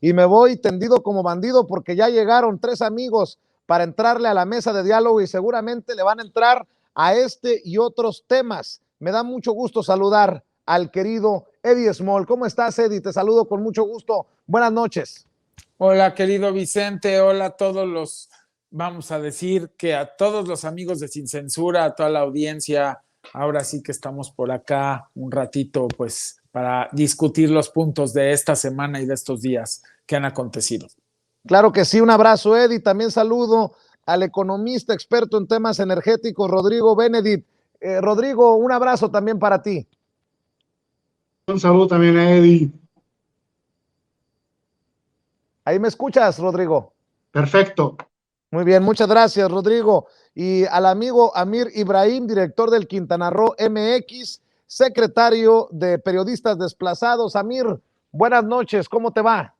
y me voy tendido como bandido porque ya llegaron 3 amigos para entrarle a la mesa de diálogo y seguramente le van a entrar a este y otros temas. Me da mucho gusto saludar al querido Eddie Small. ¿Cómo estás, Eddie? Te saludo con mucho gusto. Buenas noches. Hola, querido Vicente. Hola a todos los, vamos a decir que a todos los amigos de Sin Censura, a toda la audiencia. Ahora sí que estamos por acá un ratito, pues, para discutir los puntos de esta semana y de estos días que han acontecido. Claro que sí, un abrazo, Eddie. También saludo al economista experto en temas energéticos, Rodrigo Benedict. Rodrigo, un abrazo también para ti. Un saludo también a Eddie. ¿Ahí me escuchas, Rodrigo? Perfecto. Muy bien, muchas gracias, Rodrigo. Y al amigo Amir Ibrahim, director del Quintana Roo MX, secretario de Periodistas Desplazados. Amir, buenas noches, ¿cómo te va?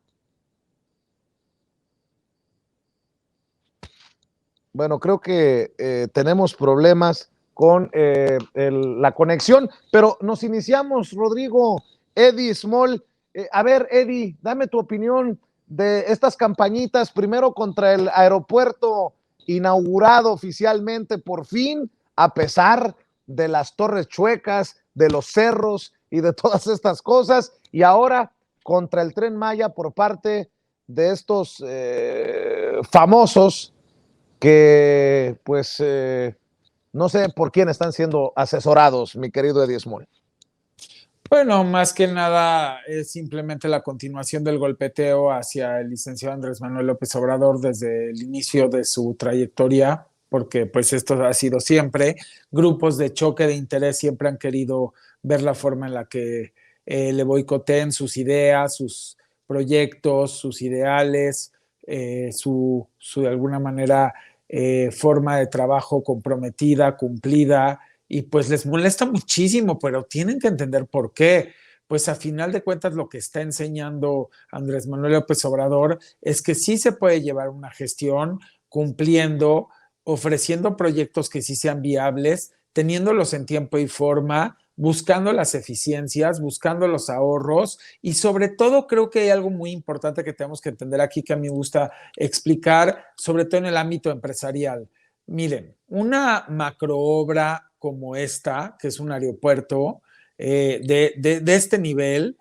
Bueno, creo que tenemos problemas con la conexión, pero nos iniciamos, Rodrigo, Eddie Small. A ver, Eddie, dame tu opinión de estas campañitas, primero contra el aeropuerto inaugurado oficialmente por fin, a pesar de las torres chuecas, de los cerros y de todas estas cosas, y ahora contra el Tren Maya por parte de estos famosos que pues no sé por quién están siendo asesorados, mi querido Eddie Small. Bueno, más que nada es simplemente la continuación del golpeteo hacia el licenciado Andrés Manuel López Obrador desde el inicio de su trayectoria, porque pues esto ha sido siempre. Grupos de choque de interés siempre han querido ver la forma en la que le boicoteen sus ideas, sus proyectos, sus ideales, su de alguna manera forma de trabajo comprometida, cumplida, y pues les molesta muchísimo, pero tienen que entender por qué. Pues a final de cuentas lo que está enseñando Andrés Manuel López Obrador es que sí se puede llevar una gestión cumpliendo, ofreciendo proyectos que sí sean viables, teniéndolos en tiempo y forma, buscando las eficiencias, buscando los ahorros y sobre todo creo que hay algo muy importante que tenemos que entender aquí que a mí me gusta explicar, sobre todo en el ámbito empresarial. Miren, una macroobra como esta, que es un aeropuerto de este nivel,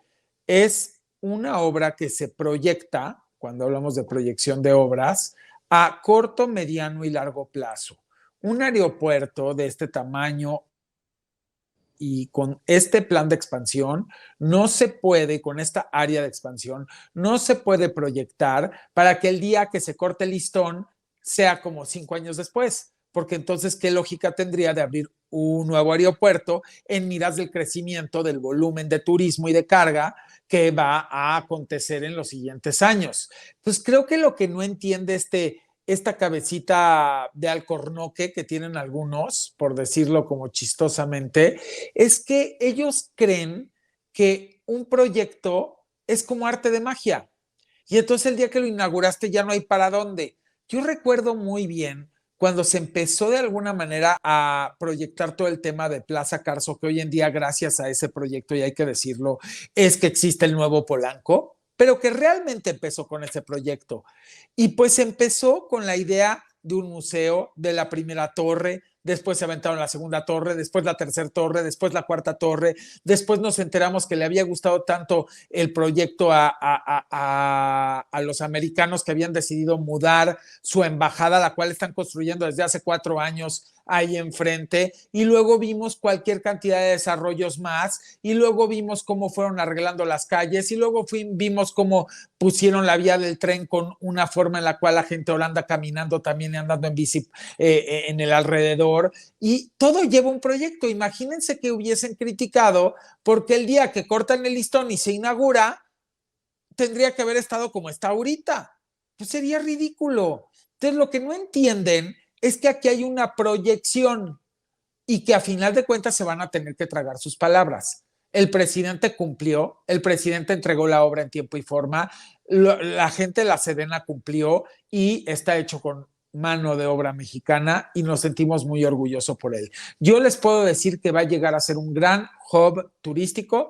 es una obra que se proyecta, cuando hablamos de proyección de obras, a corto, mediano y largo plazo. Un aeropuerto de este tamaño y con este plan de expansión no se puede, con esta área de expansión, no se puede proyectar para que el día que se corte el listón sea como 5 años después, porque entonces, ¿qué lógica tendría de abrir un nuevo aeropuerto en miras del crecimiento del volumen de turismo y de carga que va a acontecer en los siguientes años? Pues creo que lo que no entiende esta cabecita de alcornoque que tienen algunos, por decirlo como chistosamente, es que ellos creen que un proyecto es como arte de magia. Y entonces el día que lo inauguraste ya no hay para dónde. Yo recuerdo muy bien cuando se empezó de alguna manera a proyectar todo el tema de Plaza Carso, que hoy en día gracias a ese proyecto, y hay que decirlo, es que existe el nuevo Polanco, pero que realmente empezó con ese proyecto. Y pues empezó con la idea de un museo, de la primera torre, después se aventaron la segunda torre, después la tercera torre, después la cuarta torre, después nos enteramos que le había gustado tanto el proyecto a los americanos que habían decidido mudar su embajada, la cual están construyendo desde hace 4 años ahí enfrente, y luego vimos cualquier cantidad de desarrollos más, y luego vimos cómo fueron arreglando las calles, y luego vimos cómo pusieron la vía del tren con una forma en la cual la gente anda caminando también y andando en bici en el alrededor, y todo lleva un proyecto. Imagínense que hubiesen criticado porque el día que cortan el listón y se inaugura, tendría que haber estado como está ahorita. Pues sería ridículo. Entonces lo que no entienden es que aquí hay una proyección y que a final de cuentas se van a tener que tragar sus palabras. El presidente cumplió, el presidente entregó la obra en tiempo y forma, la gente de la Sedena cumplió y está hecho con mano de obra mexicana y nos sentimos muy orgullosos por él. Yo les puedo decir que va a llegar a ser un gran hub turístico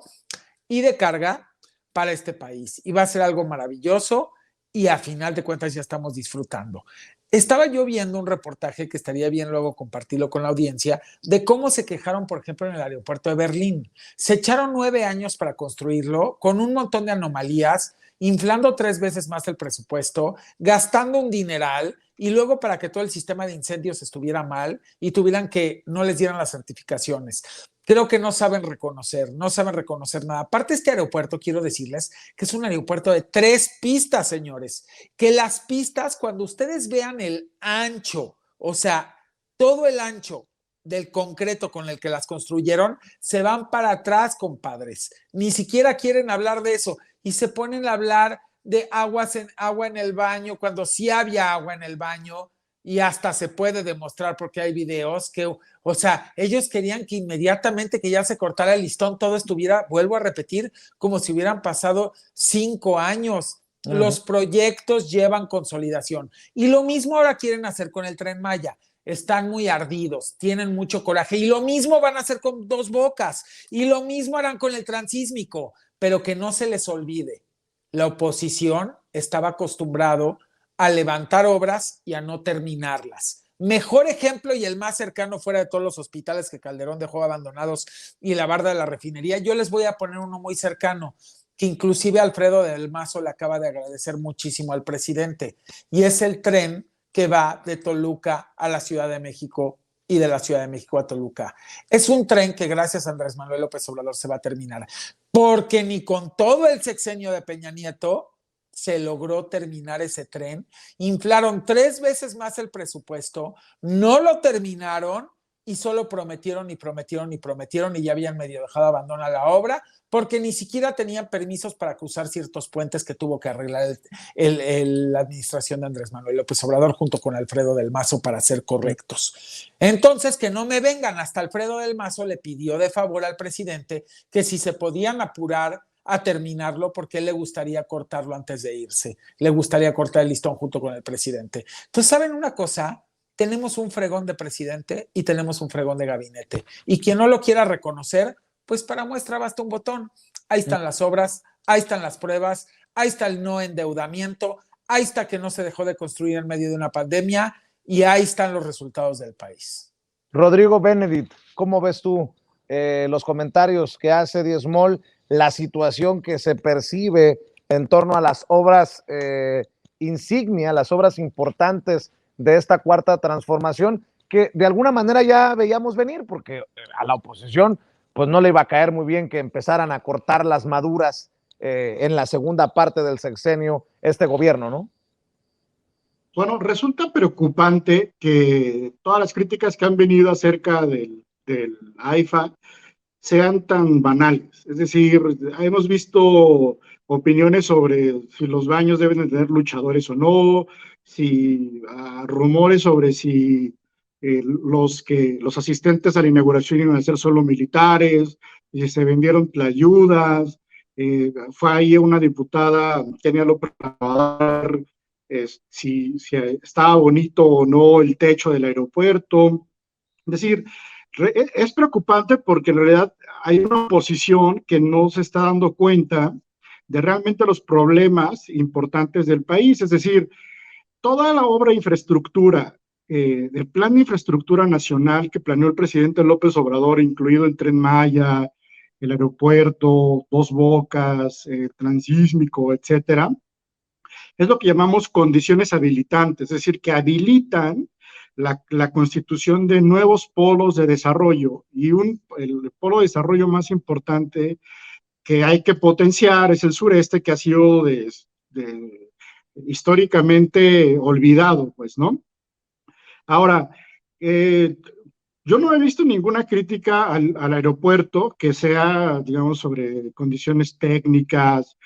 y de carga, para este país y va a ser algo maravilloso y a final de cuentas ya estamos disfrutando. Estaba yo viendo un reportaje que estaría bien luego compartirlo con la audiencia de cómo se quejaron, por ejemplo, en el aeropuerto de Berlín. Se echaron 9 años para construirlo con un montón de anomalías, inflando 3 veces más el presupuesto, gastando un dineral y luego para que todo el sistema de incendios estuviera mal y tuvieran que no les dieran las certificaciones. Creo que no saben reconocer nada. Aparte, este aeropuerto, quiero decirles que es un aeropuerto de 3 pistas, señores. Que las pistas, cuando ustedes vean el ancho, o sea, todo el ancho del concreto con el que las construyeron, se van para atrás, compadres. Ni siquiera quieren hablar de eso y se ponen a hablar de agua en el baño, cuando sí había agua en el baño y hasta se puede demostrar porque hay videos que, o sea, ellos querían que inmediatamente que ya se cortara el listón, todo estuviera, vuelvo a repetir, como si hubieran pasado 5 años. Los proyectos llevan consolidación. Y lo mismo ahora quieren hacer con el Tren Maya. Están muy ardidos, tienen mucho coraje. Y lo mismo van a hacer con Dos Bocas. Y lo mismo harán con el Transísmico. Pero que no se les olvide, la oposición estaba acostumbrado a levantar obras y a no terminarlas. Mejor ejemplo y el más cercano fuera de todos los hospitales que Calderón dejó abandonados y la barda de la refinería. Yo les voy a poner uno muy cercano, que inclusive Alfredo del Mazo le acaba de agradecer muchísimo al presidente, y es el tren que va de Toluca a la Ciudad de México y de la Ciudad de México a Toluca. Es un tren que gracias a Andrés Manuel López Obrador se va a terminar, porque ni con todo el sexenio de Peña Nieto se logró terminar ese tren. Inflaron 3 veces más el presupuesto, no lo terminaron y solo prometieron y prometieron y prometieron y ya habían medio dejado abandonar la obra porque ni siquiera tenían permisos para cruzar ciertos puentes que tuvo que arreglar la administración de Andrés Manuel López Obrador junto con Alfredo del Mazo para ser correctos. Entonces, que no me vengan, hasta Alfredo del Mazo le pidió de favor al presidente que si se podían apurar a terminarlo porque le gustaría cortarlo antes de irse, le gustaría cortar el listón junto con el presidente. Entonces, ¿saben una cosa? Tenemos un fregón de presidente y tenemos un fregón de gabinete. Y quien no lo quiera reconocer, pues para muestra basta un botón. Ahí están las obras, ahí están las pruebas, ahí está el no endeudamiento, ahí está que no se dejó de construir en medio de una pandemia y ahí están los resultados del país. Rodrigo Benedict, ¿cómo ves tú los comentarios que hace Eddie Small, la situación que se percibe en torno a las obras insignia, las obras importantes de esta cuarta transformación, que de alguna manera ya veíamos venir, porque a la oposición pues no le iba a caer muy bien que empezaran a cortar las maduras en la segunda parte del sexenio este gobierno, ¿no? Bueno, resulta preocupante que todas las críticas que han venido acerca del AIFA sean tan banales. Es decir, hemos visto opiniones sobre si los baños deben de tener luchadores o no, si rumores sobre si los asistentes a la inauguración iban a ser solo militares, si se vendieron tlayudas. Fue ahí una diputada, Kenia López Obrador, si estaba bonito o no el techo del aeropuerto. Es decir, es preocupante porque en realidad hay una oposición que no se está dando cuenta de realmente los problemas importantes del país. Es decir, toda la obra de infraestructura, del plan de infraestructura nacional que planeó el presidente López Obrador, incluido el Tren Maya, el aeropuerto, Dos Bocas, Transísmico, etcétera, es lo que llamamos condiciones habilitantes, es decir, que habilitan la constitución de nuevos polos de desarrollo, y el polo de desarrollo más importante que hay que potenciar es el sureste, que ha sido históricamente olvidado, pues, ¿no? Ahora, yo no he visto ninguna crítica al aeropuerto que sea, digamos, sobre condiciones técnicas.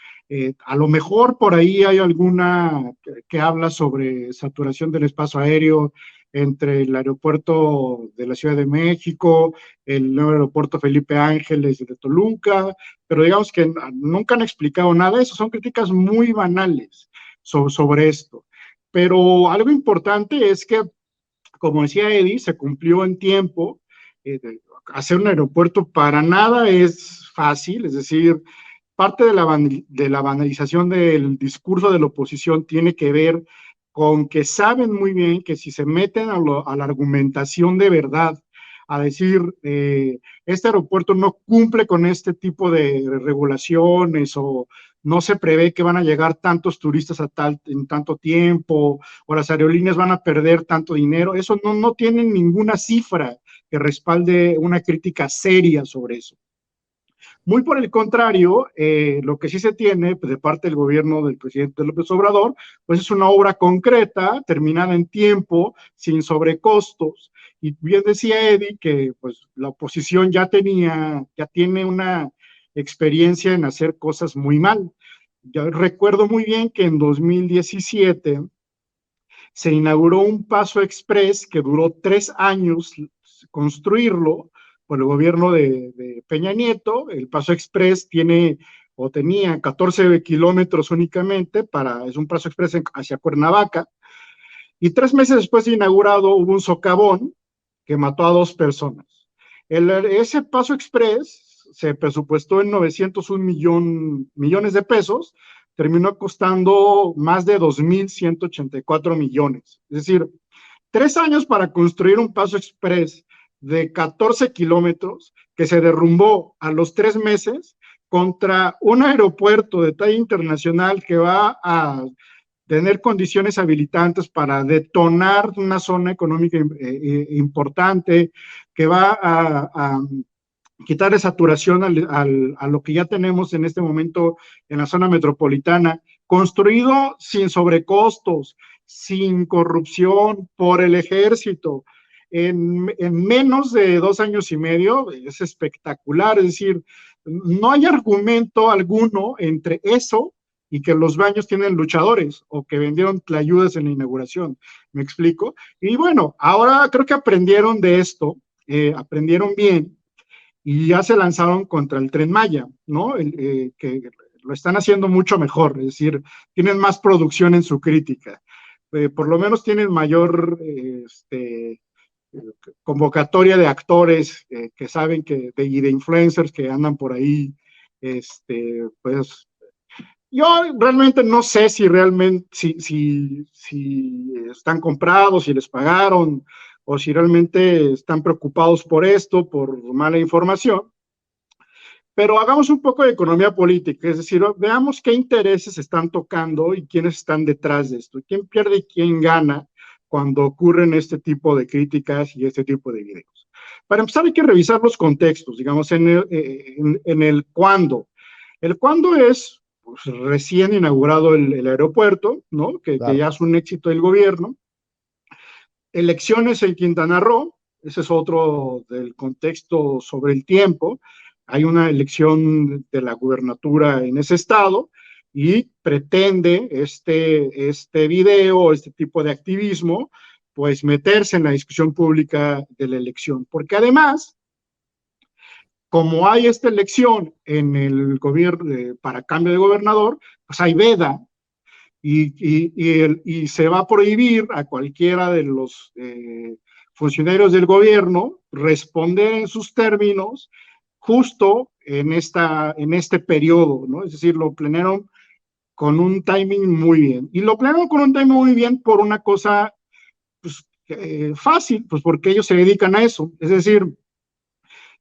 A lo mejor por ahí hay alguna que habla sobre saturación del espacio aéreo entre el aeropuerto de la Ciudad de México, el nuevo aeropuerto Felipe Ángeles de Toluca, pero digamos que nunca han explicado nada de eso. Son críticas muy banales sobre esto. Pero algo importante es que, como decía Eddie, se cumplió en tiempo. Hacer un aeropuerto para nada es fácil, es decir, parte de la banalización del discurso de la oposición tiene que ver con que saben muy bien que si se meten a la argumentación de verdad, a decir, este aeropuerto no cumple con este tipo de regulaciones o no se prevé que van a llegar tantos turistas en tanto tiempo, o las aerolíneas van a perder tanto dinero, eso no tienen ninguna cifra que respalde una crítica seria sobre eso. Muy por el contrario, lo que sí se tiene pues, de parte del gobierno del presidente López Obrador, pues es una obra concreta, terminada en tiempo, sin sobrecostos. Y bien decía Eddie que pues, la oposición ya tiene una experiencia en hacer cosas muy mal. Yo recuerdo muy bien que en 2017 se inauguró un paso express que duró 3 años construirlo por el gobierno de Peña Nieto. El paso express tenía 14 kilómetros únicamente, es un paso express hacia Cuernavaca, y 3 meses después de inaugurado hubo un socavón que mató a 2 personas. Ese paso express se presupuestó en 901 millones de pesos, terminó costando más de 2.184 millones. Es decir, 3 años para construir un paso express de 14 kilómetros que se derrumbó a los 3 meses contra un aeropuerto de talla internacional que va a tener condiciones habilitantes para detonar una zona económica importante, que va a quitarle saturación a lo que ya tenemos en este momento en la zona metropolitana, construido sin sobrecostos, sin corrupción, por el ejército, en menos de 2 años y medio. Es espectacular. Es decir, no hay argumento alguno entre eso y que los baños tienen luchadores o que vendieron tlayudas en la inauguración. ¿Me explico? Y bueno, ahora creo que aprendieron de esto, aprendieron bien, y ya se lanzaron contra el Tren Maya, ¿no? Que lo están haciendo mucho mejor, es decir, tienen más producción en su crítica, por lo menos tienen mayor convocatoria de actores que saben y de influencers que andan por ahí, pues yo realmente no sé si realmente, si están comprados, si les pagaron, o si realmente están preocupados por esto, por mala información. Pero hagamos un poco de economía política, es decir, veamos qué intereses están tocando y quiénes están detrás de esto, quién pierde y quién gana cuando ocurren este tipo de críticas y este tipo de videos. Para empezar hay que revisar los contextos, digamos, en el cuándo. El cuándo es pues, recién inaugurado el aeropuerto, ¿no? Que ya es un éxito del gobierno. Elecciones en Quintana Roo, ese es otro del contexto sobre el tiempo. Hay una elección de la gubernatura en ese estado y pretende este video, este tipo de activismo, pues meterse en la discusión pública de la elección. Porque además, como hay esta elección en el gobierno para cambio de gobernador, pues hay veda y se va a prohibir a cualquiera de los funcionarios del gobierno responder en sus términos justo en este periodo, ¿no? Es decir, lo planearon con un timing muy bien. Y lo planearon con un timing muy bien por una cosa pues, fácil, pues porque ellos se dedican a eso. Es decir,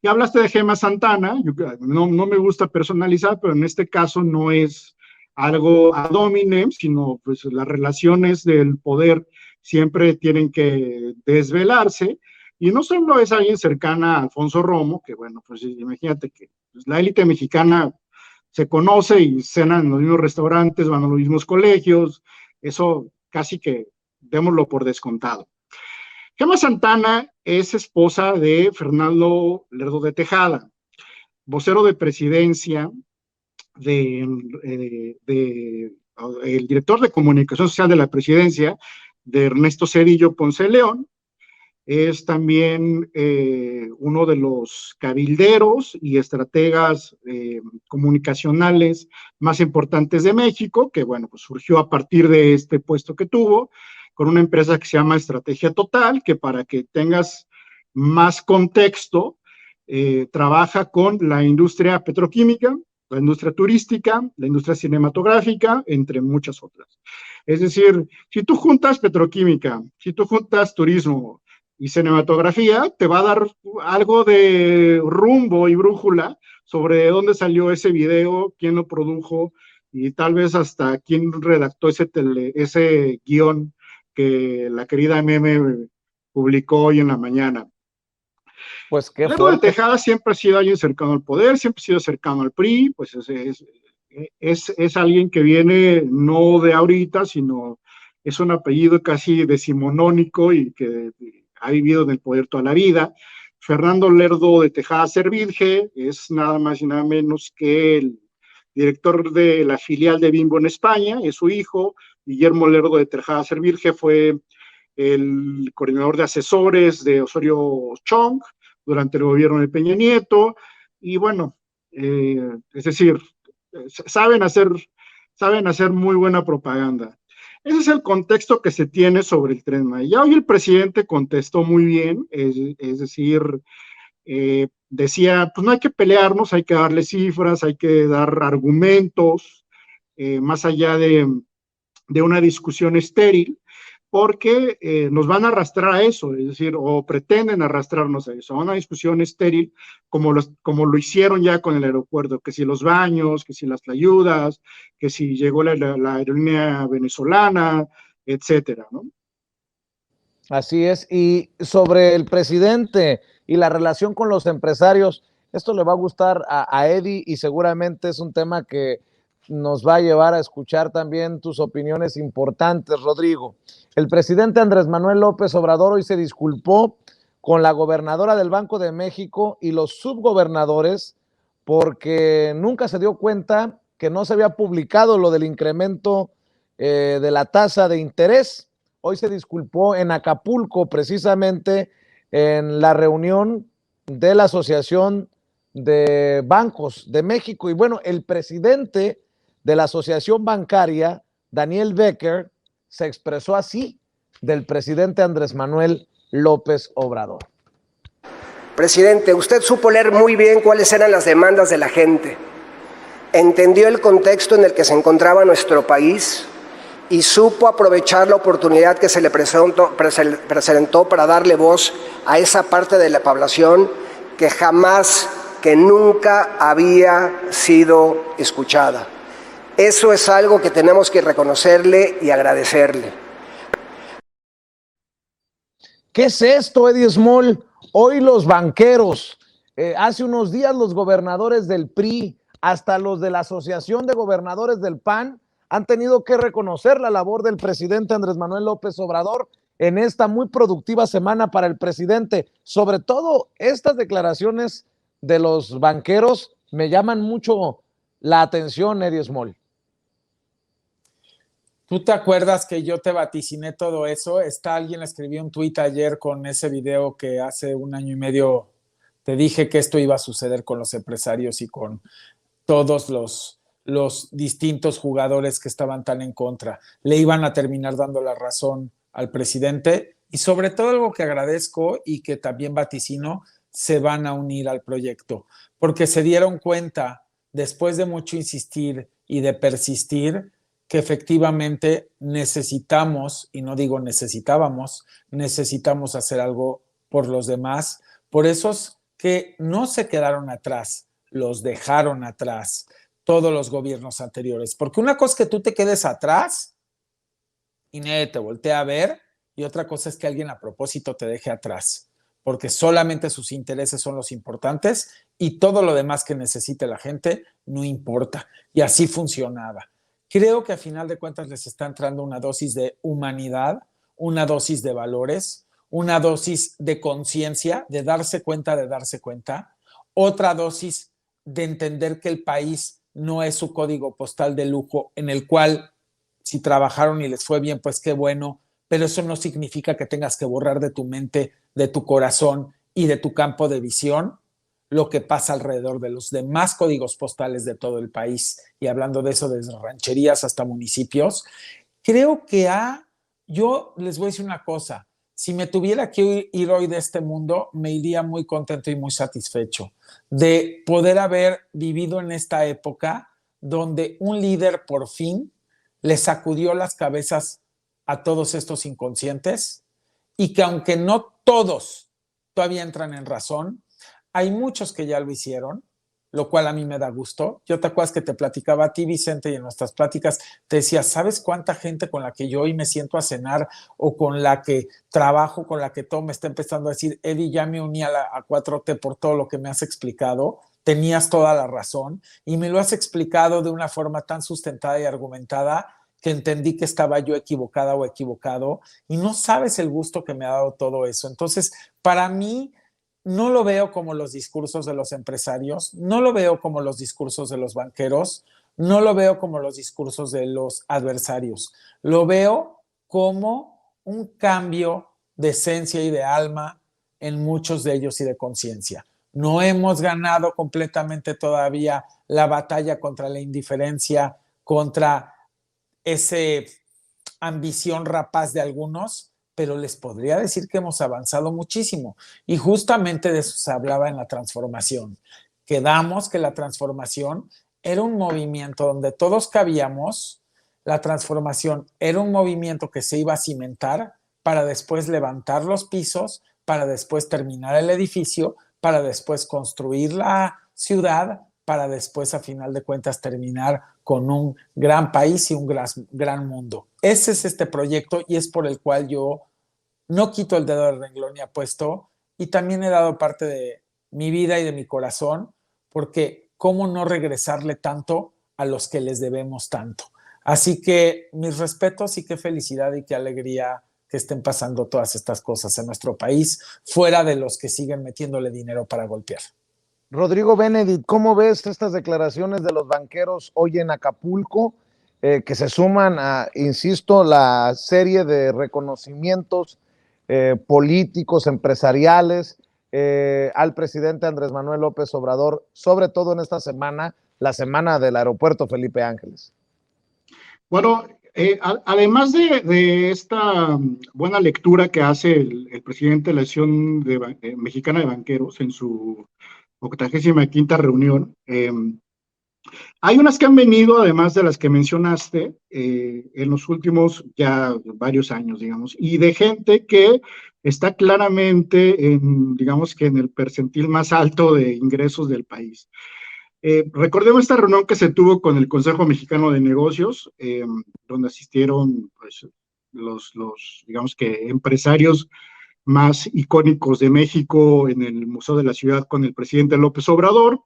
ya hablaste de Gema Santana, no me gusta personalizar, pero en este caso no es algo ad hominem, sino pues las relaciones del poder siempre tienen que desvelarse, y no solo es alguien cercana a Alfonso Romo, que bueno, pues imagínate que pues, la élite mexicana se conoce y cenan en los mismos restaurantes, van a los mismos colegios, eso casi que démoslo por descontado. Gema Santana es esposa de Fernando Lerdo de Tejada, vocero de presidencia el director de comunicación social de la presidencia, de Ernesto Zedillo Ponce de León. Es también uno de los cabilderos y estrategas comunicacionales más importantes de México, que bueno, pues surgió a partir de este puesto que tuvo, con una empresa que se llama Estrategia Total, que para que tengas más contexto, trabaja con la industria petroquímica, la industria turística, la industria cinematográfica, entre muchas otras. Es decir, si tú juntas petroquímica, si tú juntas turismo y cinematografía, te va a dar algo de rumbo y brújula sobre dónde salió ese video, quién lo produjo y tal vez hasta quién redactó ese guión que la querida Meme publicó hoy en la mañana. Pues qué Lerdo de fuerte. Tejada siempre ha sido alguien cercano al poder, siempre ha sido cercano al PRI, pues es alguien que viene no de ahorita, sino es un apellido casi decimonónico y que ha vivido en el poder toda la vida. Fernando Lerdo de Tejada Servidje es nada más y nada menos que el director de la filial de Bimbo en España, es su hijo. Guillermo Lerdo de Tejada Servidje fue el coordinador de asesores de Osorio Chong durante el gobierno de Peña Nieto, y bueno, es decir, saben hacer muy buena propaganda. Ese es el contexto que se tiene sobre el Tren Maya. Hoy el presidente contestó muy bien, es decir, decía, pues no hay que pelearnos, hay que darle cifras, hay que dar argumentos, más allá de una discusión estéril, porque nos van a arrastrar a eso, es decir, o pretenden arrastrarnos a eso, a una discusión estéril, como lo hicieron ya con el aeropuerto, que si los baños, que si las ayudas, que si llegó la aerolínea venezolana, etcétera, ¿no? Así es. Y sobre el presidente y la relación con los empresarios, esto le va a gustar a Eddie y seguramente es un tema que nos va a llevar a escuchar también tus opiniones importantes, Rodrigo. El presidente Andrés Manuel López Obrador hoy se disculpó con la gobernadora del Banco de México y los subgobernadores porque nunca se dio cuenta que no se había publicado lo del incremento de la tasa de interés. Hoy se disculpó en Acapulco, precisamente en la reunión de la Asociación de Bancos de México. Y bueno, el presidente de la Asociación Bancaria, Daniel Becker, se expresó así del presidente Andrés Manuel López Obrador. Presidente, usted supo leer muy bien cuáles eran las demandas de la gente. Entendió el contexto en el que se encontraba nuestro país y supo aprovechar la oportunidad que se le presentó para darle voz a esa parte de la población que jamás, que nunca había sido escuchada. Eso es algo que tenemos que reconocerle y agradecerle. ¿Qué es esto, Eddie Small? Hoy los banqueros, hace unos días los gobernadores del PRI, hasta los de la Asociación de Gobernadores del PAN, han tenido que reconocer la labor del presidente Andrés Manuel López Obrador en esta muy productiva semana para el presidente. Sobre todo estas declaraciones de los banqueros me llaman mucho la atención, Eddie Small. ¿Tú te acuerdas que yo te vaticiné todo eso? Alguien escribió un tuit ayer con ese video que hace un año y medio te dije que esto iba a suceder con los empresarios y con todos los distintos jugadores que estaban tan en contra. Le iban a terminar dando la razón al presidente y sobre todo algo que agradezco y que también vaticino, se van a unir al proyecto, porque se dieron cuenta, después de mucho insistir y de persistir, que efectivamente necesitamos, y no digo necesitamos hacer algo por los demás, por esos que no se quedaron atrás, los dejaron atrás todos los gobiernos anteriores, porque una cosa es que tú te quedes atrás y nadie te voltea a ver, y otra cosa es que alguien a propósito te deje atrás, porque solamente sus intereses son los importantes y todo lo demás que necesite la gente no importa, y así funcionaba. Creo que a final de cuentas les está entrando una dosis de humanidad, una dosis de valores, una dosis de conciencia, de darse cuenta, otra dosis de entender que el país no es su código postal de lujo en el cual si trabajaron y les fue bien, pues qué bueno, pero eso no significa que tengas que borrar de tu mente, de tu corazón y de tu campo de visión lo que pasa alrededor de los demás códigos postales de todo el país. Y hablando de eso, desde rancherías hasta municipios, creo que yo les voy a decir una cosa, si me tuviera que ir hoy de este mundo, me iría muy contento y muy satisfecho de poder haber vivido en esta época donde un líder por fin le sacudió las cabezas a todos estos inconscientes y que aunque no todos todavía entran en razón, hay muchos que ya lo hicieron, lo cual a mí me da gusto. Yo te acuerdas que te platicaba a ti, Vicente, y en nuestras pláticas te decía, ¿sabes cuánta gente con la que yo hoy me siento a cenar o con la que trabajo, con la que todo me está empezando a decir, Eddie, ya me uní a 4T por todo lo que me has explicado? Tenías toda la razón y me lo has explicado de una forma tan sustentada y argumentada que entendí que estaba yo equivocada o equivocado y no sabes el gusto que me ha dado todo eso. Entonces, para mí, no lo veo como los discursos de los empresarios, no lo veo como los discursos de los banqueros, no lo veo como los discursos de los adversarios. Lo veo como un cambio de esencia y de alma en muchos de ellos y de conciencia. No hemos ganado completamente todavía la batalla contra la indiferencia, contra esa ambición rapaz de algunos, pero les podría decir que hemos avanzado muchísimo. Y justamente de eso se hablaba en la transformación. Quedamos que la transformación era un movimiento donde todos cabíamos, la transformación era un movimiento que se iba a cimentar para después levantar los pisos, para después terminar el edificio, para después construir la ciudad, para después, a final de cuentas, terminar con un gran país y un gran mundo. Ese es este proyecto y es por el cual yo no quito el dedo del renglón y apuesto, y también he dado parte de mi vida y de mi corazón, porque cómo no regresarle tanto a los que les debemos tanto. Así que mis respetos y qué felicidad y qué alegría que estén pasando todas estas cosas en nuestro país, fuera de los que siguen metiéndole dinero para golpear. Rodrigo Benedict, ¿cómo ves estas declaraciones de los banqueros hoy en Acapulco, que se suman a, insisto, la serie de reconocimientos políticos, empresariales, al presidente Andrés Manuel López Obrador, sobre todo en esta semana, la semana del aeropuerto Felipe Ángeles? Bueno, además de esta buena lectura que hace el presidente de la Asociación Mexicana de Banqueros en su 85ª reunión, hay unas que han venido, además de las que mencionaste, en los últimos ya varios años, digamos, y de gente que está claramente digamos que en el percentil más alto de ingresos del país. Recordemos esta reunión que se tuvo con el Consejo Mexicano de Negocios, donde asistieron pues, los, digamos que, empresarios más icónicos de México en el Museo de la Ciudad con el presidente López Obrador.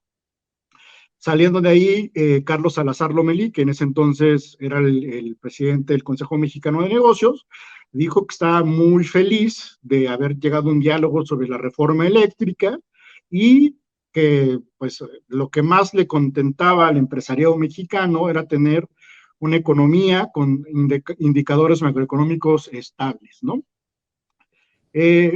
Saliendo de ahí, Carlos Salazar Lomelí, que en ese entonces era el presidente del Consejo Mexicano de Negocios, dijo que estaba muy feliz de haber llegado a un diálogo sobre la reforma eléctrica y que pues lo que más le contentaba al empresariado mexicano era tener una economía con indicadores macroeconómicos estables, ¿no?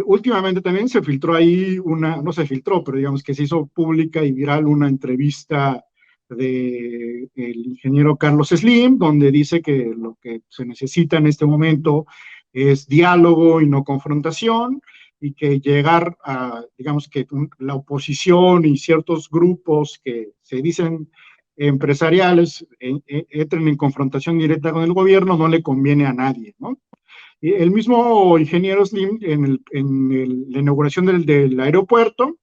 Últimamente también se filtró ahí no se filtró, pero digamos que se hizo pública y viral una entrevista del ingeniero Carlos Slim, donde dice que lo que se necesita en este momento es diálogo y no confrontación, y que llegar a, digamos que la oposición y ciertos grupos que se dicen empresariales entren en confrontación directa con el gobierno no le conviene a nadie, ¿no? El mismo ingeniero Slim, en la inauguración del aeropuerto,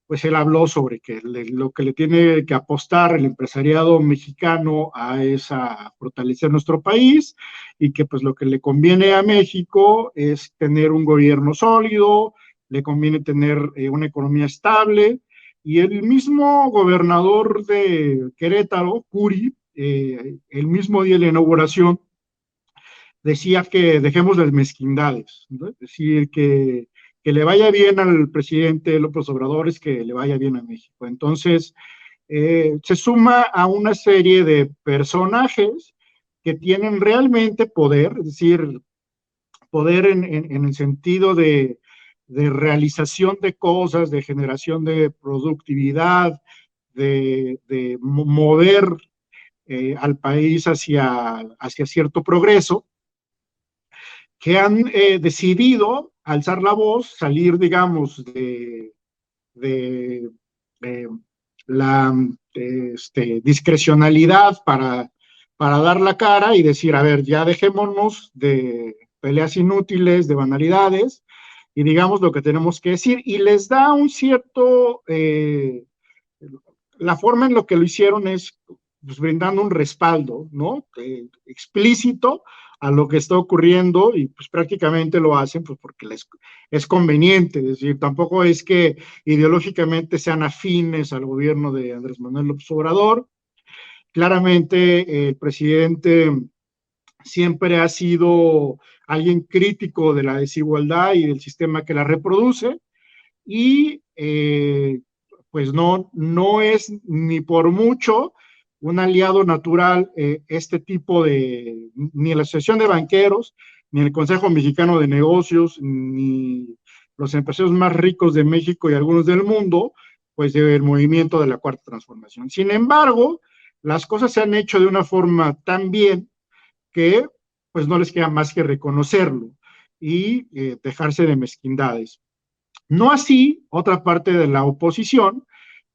pues él habló sobre que lo que le tiene que apostar el empresariado mexicano es a fortalecer nuestro país y que pues lo que le conviene a México es tener un gobierno sólido, le conviene tener una economía estable, y el mismo gobernador de Querétaro, Curi, el mismo día de la inauguración, decía que dejemos las mezquindades, ¿no? Es decir, que le vaya bien al presidente López Obrador es que le vaya bien a México. Entonces, se suma a una serie de personajes que tienen realmente poder, es decir, poder en el sentido de realización de cosas, de generación de productividad, de mover al país hacia cierto progreso, que han decidido alzar la voz, salir, digamos, de la discrecionalidad para dar la cara y decir, a ver, ya dejémonos de peleas inútiles, de banalidades, y digamos lo que tenemos que decir, y les da un cierto, la forma en lo que lo hicieron es pues, brindando un respaldo, ¿no? Explícito a lo que está ocurriendo y pues prácticamente lo hacen pues porque les es conveniente, es decir, tampoco es que ideológicamente sean afines al gobierno de Andrés Manuel López Obrador. Claramente el presidente siempre ha sido alguien crítico de la desigualdad y del sistema que la reproduce y pues no es ni por mucho un aliado natural este tipo de, ni la Asociación de Banqueros, ni el Consejo Mexicano de Negocios, ni los empresarios más ricos de México y algunos del mundo, pues del movimiento de la Cuarta Transformación. Sin embargo, las cosas se han hecho de una forma tan bien que pues no les queda más que reconocerlo y dejarse de mezquindades. No así otra parte de la oposición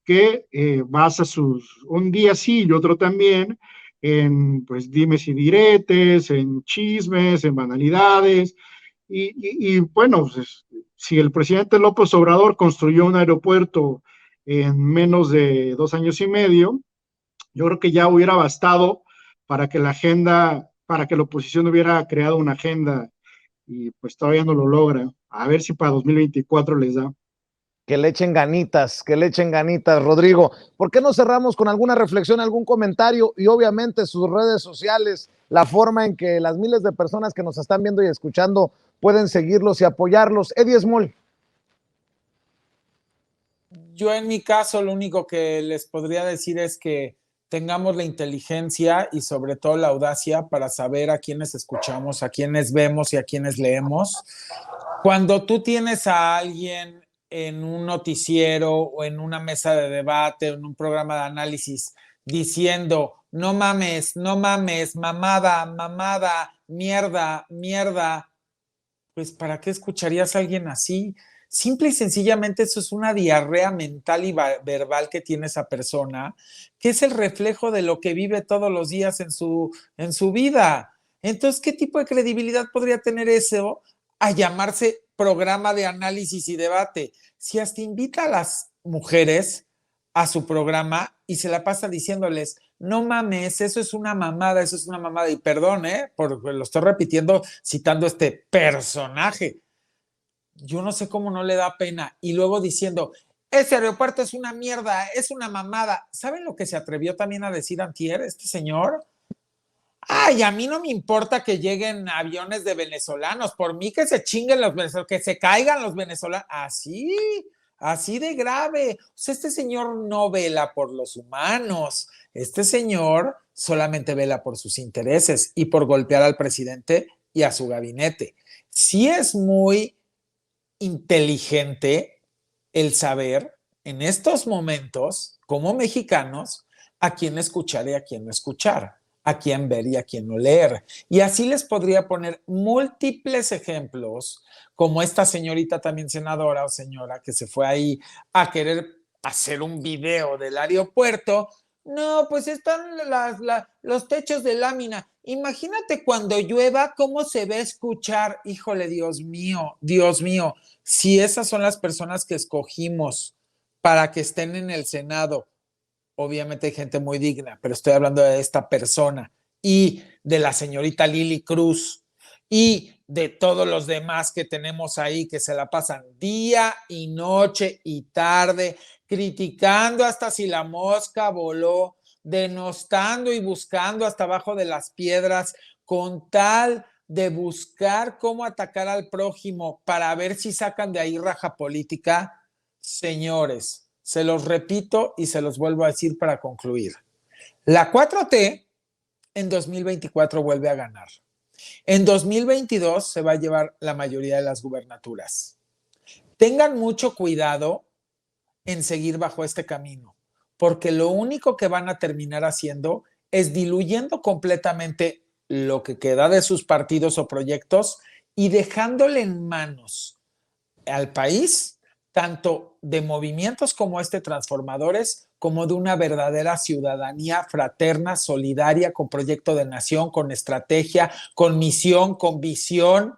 que basa un día sí y otro también en pues dimes y diretes, en chismes, en banalidades y bueno, pues, si el presidente López Obrador construyó un aeropuerto en menos de 2 años y medio, yo creo que ya hubiera bastado para que para que la oposición hubiera creado una agenda y pues todavía no lo logra. A ver si para 2024 les da. Que le echen ganitas, Rodrigo. ¿Por qué no cerramos con alguna reflexión, algún comentario y obviamente sus redes sociales, la forma en que las miles de personas que nos están viendo y escuchando pueden seguirlos y apoyarlos? Eddie Small. Yo en mi caso lo único que les podría decir es que tengamos la inteligencia y sobre todo la audacia para saber a quiénes escuchamos, a quiénes vemos y a quiénes leemos. Cuando tú tienes a alguien en un noticiero o en una mesa de debate o en un programa de análisis diciendo no mames, no mames, mamada, mamada, mierda, mierda, pues ¿para qué escucharías a alguien así? Simple y sencillamente eso es una diarrea mental y verbal que tiene esa persona, que es el reflejo de lo que vive todos los días en su vida. Entonces, ¿qué tipo de credibilidad podría tener eso a llamarse programa de análisis y debate? Si hasta invita a las mujeres a su programa y se la pasa diciéndoles, no mames, eso es una mamada, y perdón, porque lo estoy repitiendo citando este personaje. Yo no sé cómo no le da pena. Y luego diciendo, ese aeropuerto es una mierda, es una mamada. ¿Saben lo que se atrevió también a decir antier este señor? Ay, a mí no me importa que lleguen aviones de venezolanos, por mí que se chinguen los venezolanos, que se caigan los venezolanos. Así de grave. O sea, este señor no vela por los humanos. Este señor solamente vela por sus intereses y por golpear al presidente y a su gabinete. Sí es muy inteligente el saber en estos momentos, como mexicanos, a quién escuchar y a quién no escuchar, a quién ver y a quién no leer. Y así les podría poner múltiples ejemplos, como esta señorita también senadora o señora que se fue ahí a querer hacer un video del aeropuerto. No, pues están los techos de lámina. Imagínate cuando llueva, cómo se va a escuchar. Híjole, Dios mío, Dios mío. Si esas son las personas que escogimos para que estén en el Senado, obviamente hay gente muy digna, pero estoy hablando de esta persona y de la señorita Lili Cruz y de todos los demás que tenemos ahí que se la pasan día y noche y tarde criticando hasta si la mosca voló, denostando y buscando hasta abajo de las piedras con tal de buscar cómo atacar al prójimo para ver si sacan de ahí raja política. Señores, se los repito y se los vuelvo a decir para concluir. La 4T en 2024 vuelve a ganar. En 2022 se va a llevar la mayoría de las gubernaturas. Tengan mucho cuidado en seguir bajo este camino, porque lo único que van a terminar haciendo es diluyendo completamente lo que queda de sus partidos o proyectos y dejándole en manos al país tanto de movimientos como transformadores, como de una verdadera ciudadanía fraterna, solidaria, con proyecto de nación, con estrategia, con misión, con visión.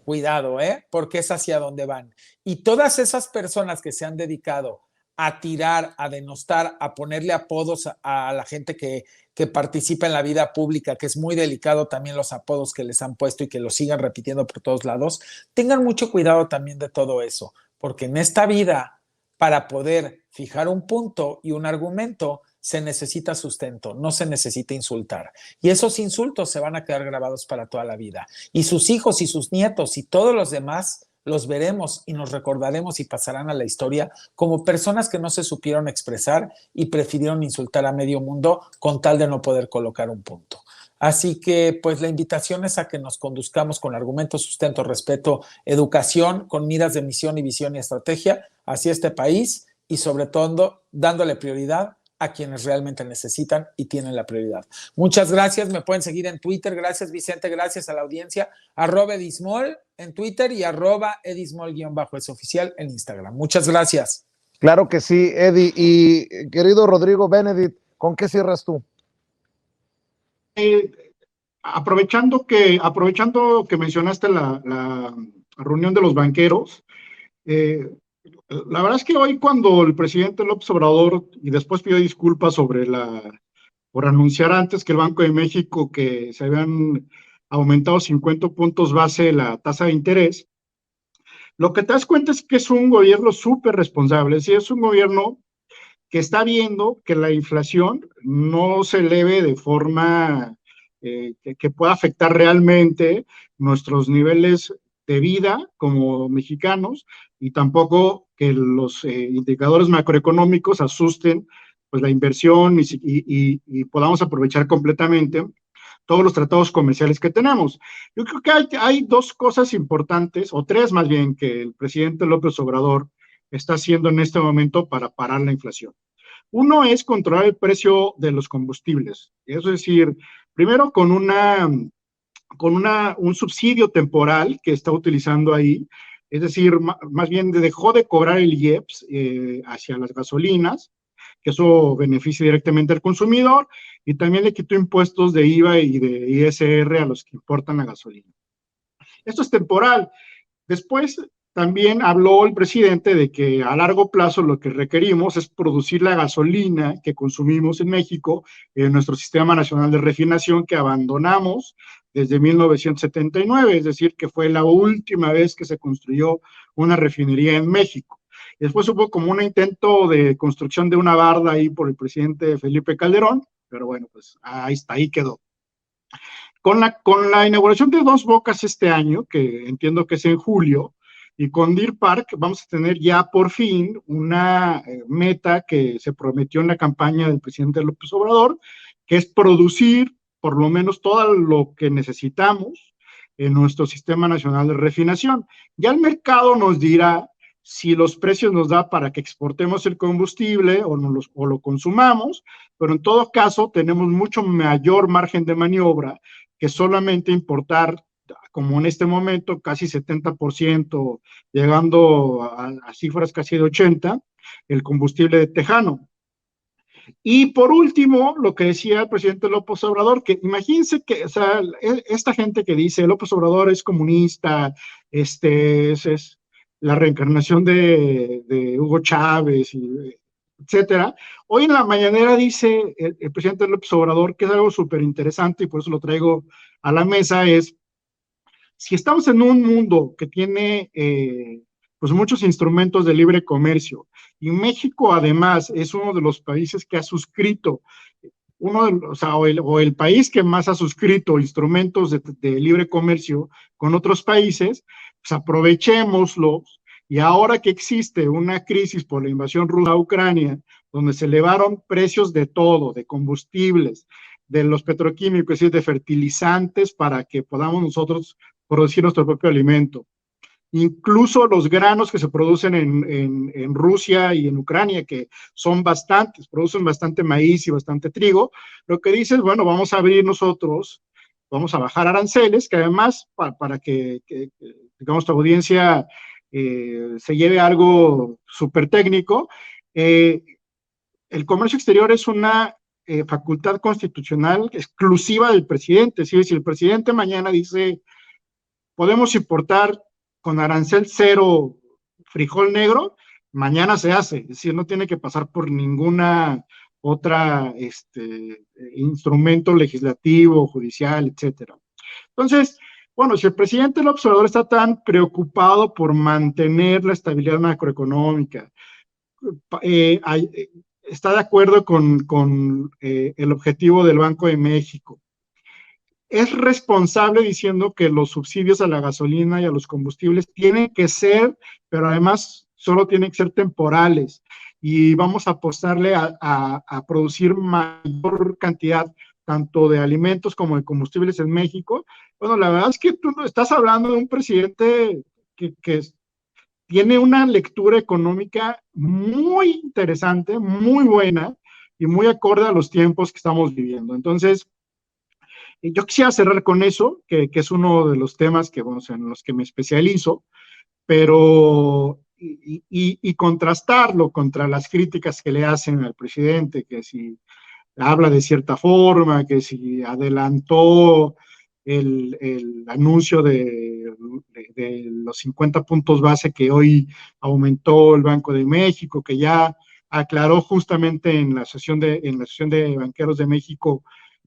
Cuidado, porque es hacia donde van. Y todas esas personas que se han dedicado a tirar, a denostar, a ponerle apodos a la gente que participa en la vida pública, que es muy delicado también los apodos que les han puesto y que los sigan repitiendo por todos lados, tengan mucho cuidado también de todo eso, porque en esta vida, para poder fijar un punto y un argumento, se necesita sustento, no se necesita insultar. Y esos insultos se van a quedar grabados para toda la vida. Y sus hijos y sus nietos y todos los demás los veremos y nos recordaremos y pasarán a la historia como personas que no se supieron expresar y prefirieron insultar a medio mundo con tal de no poder colocar un punto. Así que, pues, la invitación es a que nos conduzcamos con argumento, sustento, respeto, educación, con miras de misión y visión y estrategia hacia este país y, sobre todo, dándole prioridad a quienes realmente necesitan y tienen la prioridad. Muchas gracias, me pueden seguir en Twitter, gracias Vicente, gracias a la audiencia, @edismol en Twitter y @edismol_es oficial en Instagram. Muchas gracias. Claro que sí, Eddie. Y querido Rodrigo Benedict, ¿con qué cierras tú? Aprovechando que mencionaste la reunión de los banqueros, la verdad es que hoy cuando el presidente López Obrador y después pidió disculpas por anunciar antes que el Banco de México que se habían aumentado 50 puntos base la tasa de interés, lo que te das cuenta es que es un gobierno súper responsable, es un gobierno que está viendo que la inflación no se eleve de forma que pueda afectar realmente nuestros niveles de vida como mexicanos y tampoco que los indicadores macroeconómicos asusten pues la inversión y podamos aprovechar completamente todos los tratados comerciales que tenemos. Yo creo que hay dos cosas importantes, o tres más bien, que el presidente López Obrador está haciendo en este momento para parar la inflación. Uno es controlar el precio de los combustibles, es decir, primero con un subsidio temporal que está utilizando ahí, es decir, más bien dejó de cobrar el IEPS hacia las gasolinas, que eso beneficia directamente al consumidor, y también le quitó impuestos de IVA y de ISR a los que importan la gasolina. Esto es temporal. Después también habló el presidente de que a largo plazo lo que requerimos es producir la gasolina que consumimos en México, en nuestro Sistema Nacional de Refinación que abandonamos desde 1979, es decir, que fue la última vez que se construyó una refinería en México. Y después hubo como un intento de construcción de una barda ahí por el presidente Felipe Calderón, pero bueno, pues ahí quedó. Con la inauguración de Dos Bocas este año, que entiendo que es en julio, y con Deer Park vamos a tener ya por fin una meta que se prometió en la campaña del presidente López Obrador, que es producir por lo menos todo lo que necesitamos en nuestro Sistema Nacional de Refinación. Ya el mercado nos dirá si los precios nos da para que exportemos el combustible o lo consumamos, pero en todo caso tenemos mucho mayor margen de maniobra que solamente importar, como en este momento, casi 70%, llegando a cifras casi de 80%, el combustible de tejano. Y por último, lo que decía el presidente López Obrador, que imagínense que, o sea, esta gente que dice López Obrador es comunista, es la reencarnación de Hugo Chávez, etcétera. Hoy en la mañanera dice el presidente López Obrador, que es algo súper interesante y por eso lo traigo a la mesa, es si estamos en un mundo que tiene pues muchos instrumentos de libre comercio y México además es uno de los países que ha suscrito, o el país que más ha suscrito instrumentos de libre comercio con otros países, pues aprovechémoslos. Y ahora que existe una crisis por la invasión rusa a Ucrania, donde se elevaron precios de todo, de combustibles, de los petroquímicos y de fertilizantes para que podamos nosotros producir nuestro propio alimento. Incluso los granos que se producen en Rusia y en Ucrania, que son bastantes, producen bastante maíz y bastante trigo, lo que dice es, bueno, vamos a abrir nosotros vamos a bajar aranceles, que además, para que digamos, tu audiencia se lleve algo súper técnico, el comercio exterior es una facultad constitucional exclusiva del presidente. Si el presidente mañana dice, podemos importar con arancel cero frijol negro, mañana se hace, es decir, no tiene que pasar por ninguna otra instrumento legislativo, judicial, etcétera. Entonces, bueno, si el presidente López Obrador está tan preocupado por mantener la estabilidad macroeconómica, está de acuerdo con el objetivo del Banco de México, es responsable diciendo que los subsidios a la gasolina y a los combustibles tienen que ser, pero además solo tienen que ser temporales, y vamos a apostarle a producir mayor cantidad tanto de alimentos como de combustibles en México. Bueno, la verdad es que tú estás hablando de un presidente que tiene una lectura económica muy interesante, muy buena y muy acorde a los tiempos que estamos viviendo. Entonces, yo quisiera cerrar con eso, que es uno de los temas que, bueno, en los que me especializo, pero y contrastarlo contra las críticas que le hacen al presidente, que si habla de cierta forma, que si adelantó el anuncio de los 50 puntos base que hoy aumentó el Banco de México, que ya aclaró justamente en la sesión de Banqueros de México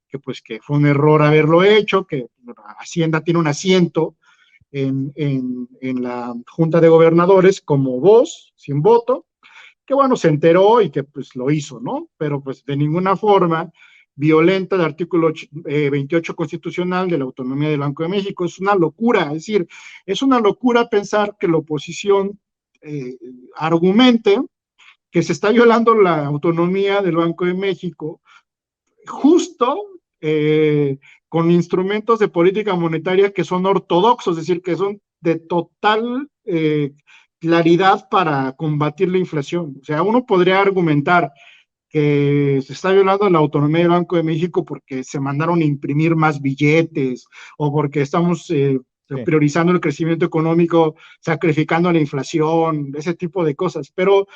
que pues que fue un error haberlo hecho, que Hacienda tiene un asiento en la Junta de Gobernadores como voz, sin voto, que bueno, se enteró y que pues lo hizo, ¿no? Pero pues de ninguna forma violenta el artículo 28 constitucional de la autonomía del Banco de México. Es una locura, es decir, es una locura pensar que la oposición argumente que se está violando la autonomía del Banco de México justo con instrumentos de política monetaria que son ortodoxos, es decir, que son de total claridad para combatir la inflación. O sea, uno podría argumentar que se está violando la autonomía del Banco de México porque se mandaron a imprimir más billetes o porque estamos priorizando el crecimiento económico, sacrificando la inflación, ese tipo de cosas. Pero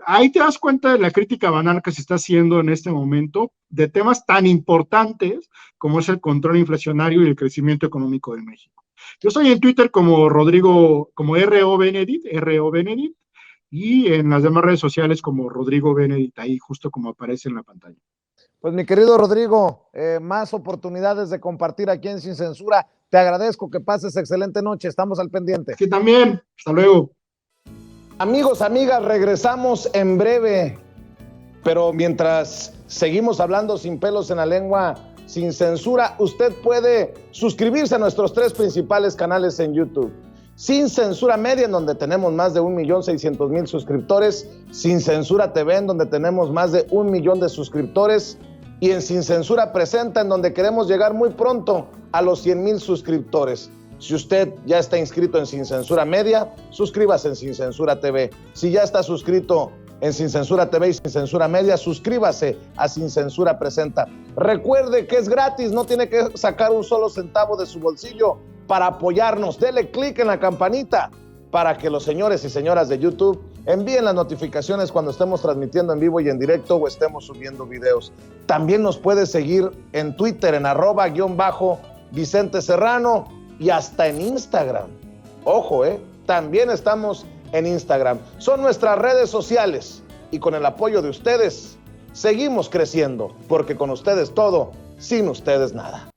ahí te das cuenta de la crítica banal que se está haciendo en este momento de temas tan importantes como es el control inflacionario y el crecimiento económico de México. Yo estoy en Twitter como Rodrigo, como R.O. Benedict, y en las demás redes sociales como Rodrigo Benedict, ahí justo como aparece en la pantalla. Pues mi querido Rodrigo, más oportunidades de compartir aquí en Sin Censura. Te agradezco, que pases excelente noche, estamos al pendiente. Sí, también, hasta luego. Amigos, amigas, regresamos en breve, pero mientras seguimos hablando sin pelos en la lengua, sin censura, usted puede suscribirse a nuestros 3 principales canales en YouTube. Sin Censura Media, en donde tenemos más de 1,600,000 suscriptores, Sin Censura TV, en donde tenemos más de 1 millón de suscriptores, y en Sin Censura Presenta, en donde queremos llegar muy pronto a los 100,000 suscriptores. Si usted ya está inscrito en Sin Censura Media, suscríbase en Sin Censura TV. Si ya está suscrito en Sin Censura TV y Sin Censura Media, suscríbase a Sin Censura Presenta. Recuerde que es gratis, no tiene que sacar un solo centavo de su bolsillo para apoyarnos. Dele clic en la campanita para que los señores y señoras de YouTube envíen las notificaciones cuando estemos transmitiendo en vivo y en directo o estemos subiendo videos. También nos puede seguir en Twitter en @Vicente Serrano y hasta en Instagram. Ojo, también estamos en Instagram. Son nuestras redes sociales y con el apoyo de ustedes seguimos creciendo, porque con ustedes todo, sin ustedes nada.